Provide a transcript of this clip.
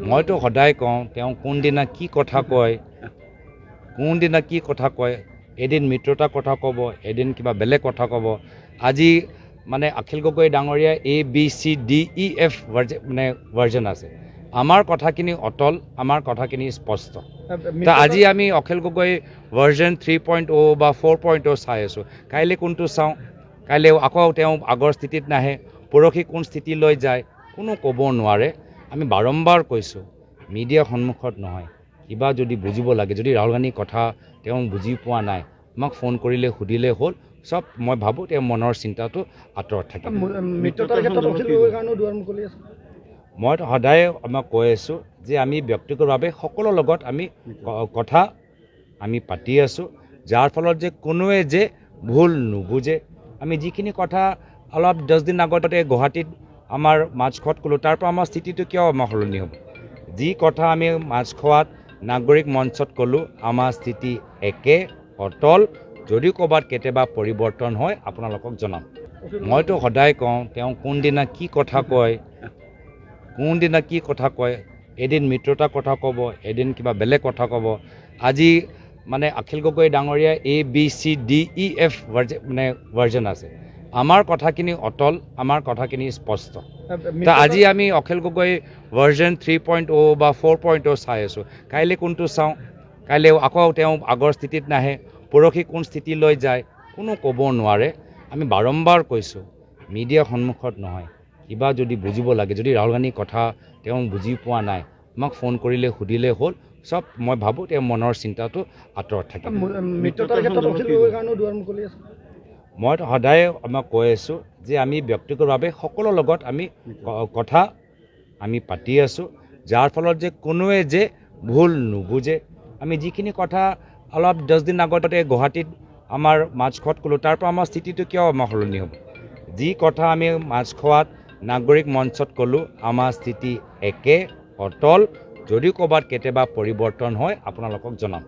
মইতো সদায় কওঁ তেওঁ কোনদিনা কি কথা কয় এদিন মিত্ৰতাৰ কথা ক'ব, এদিন কিবা বেলেগ কথা ক'ব। আজি মানে অখিল গগৈ ডাঙৰীয়া ABCDEF ভাৰ্জন আছে। আমাৰ কথাখিনি অটল, আমাৰ কথাখিনি স্পষ্ট। আজি আমি অখিল গগৈ ভাৰ্জন 3.0 বা 4.0 চাই আছোঁ। কাইলৈ কোনটো চাওঁ, কাইলৈ আকৌ তেওঁ আগৰ স্থিতিত নাহে, পৰহি কোন স্থিতিলৈ যায় কোনো ক'ব নোৱাৰে। আমি বাৰম্বাৰ কৈছোঁ মিডিয়াৰ সন্মুখত নহয়, কিবা যদি বুজিব লাগে, যদি ৰাহুল গান্ধীৰ কথা তেওঁ বুজি পোৱা নাই, আমাক ফোন কৰিলে সুধিলে হ'ল, চব মই ভাবোঁ তেওঁ মনৰ চিন্তাটো আঁতৰত থাকে। মই সদায় আমাক কৈ আছোঁ যে আমি ব্যক্তিগতভাৱে সকলোৰ লগত আমি কথা আমি পাতি আছোঁ, যাৰ ফলত যে কোনোৱে যে ভুল নুবুজে। আমি যিখিনি কথা অলপ 10 দিন আগতে গুৱাহাটীত আমাৰ মাছখোৱাত ক'লোঁ, তাৰ পৰা আমাৰ স্থিতিটো কিয় আমাৰ সলনি হ'ব? যি কথা আমি মাছখোৱাত নাগৰিক মঞ্চত ক'লোঁ, আমাৰ স্থিতি একে অটল। যদি ক'ৰবাত কেতিয়াবা পৰিৱৰ্তন হয় আপোনালোকক জনাম। মইতো সদায় কওঁ তেওঁ কোনদিনা কি কথা কয়, এদিন মিত্ৰতাৰ কথা ক'ব, এদিন কিবা বেলেগ কথা ক'ব। আজি মানে অখিল গগৈ ডাঙৰীয়া ABCDEF ভাৰ্জন আছে। আমাৰ কথাখিনি অটল, আমাৰ কথাখিনি স্পষ্ট। আজি আমি অখিল গগৈ ভাৰ্জন 3.0 বা 4.0 চাই আছোঁ। কাইলৈ কোনটো চাওঁ, কাইলৈ আকৌ তেওঁ আগৰ স্থিতিত নাহে, পৰহি কোন স্থিতিলৈ যায় কোনো ক'ব নোৱাৰে। আমি বাৰম্বাৰ কৈছোঁ মিডিয়াৰ সন্মুখত নহয়, কিবা যদি বুজিব লাগে, যদি ৰাহুল গান্ধীৰ কথা তেওঁ বুজি পোৱা নাই, আমাক ফোন কৰিলে সুধিলে হ'ল, চব মই ভাবোঁ তেওঁ মনৰ চিন্তাটো আঁতৰত থাকে। মই সদায় আমাক কৈ আছোঁ যে আমি ব্যক্তিগতভাৱে সকলোৰ লগত আমি কথা আমি পাতি আছোঁ, যাৰ ফলত যে কোনোৱে যে ভুল নুবুজে। আমি যিখিনি কথা অলপ 10 দিন আগতে গুৱাহাটীত আমাৰ মাছখোৱাত ক'লোঁ, তাৰ পৰা আমাৰ স্থিতিটো কিয় আমাৰ সলনি হ'ব? যি কথা আমি মাছখোৱাত নাগৰিক মঞ্চত ক'লোঁ, আমাৰ স্থিতি একে অটল। যদি ক'ৰবাত কেতিয়াবা পৰিৱৰ্তন হয় আপোনালোকক জনাম।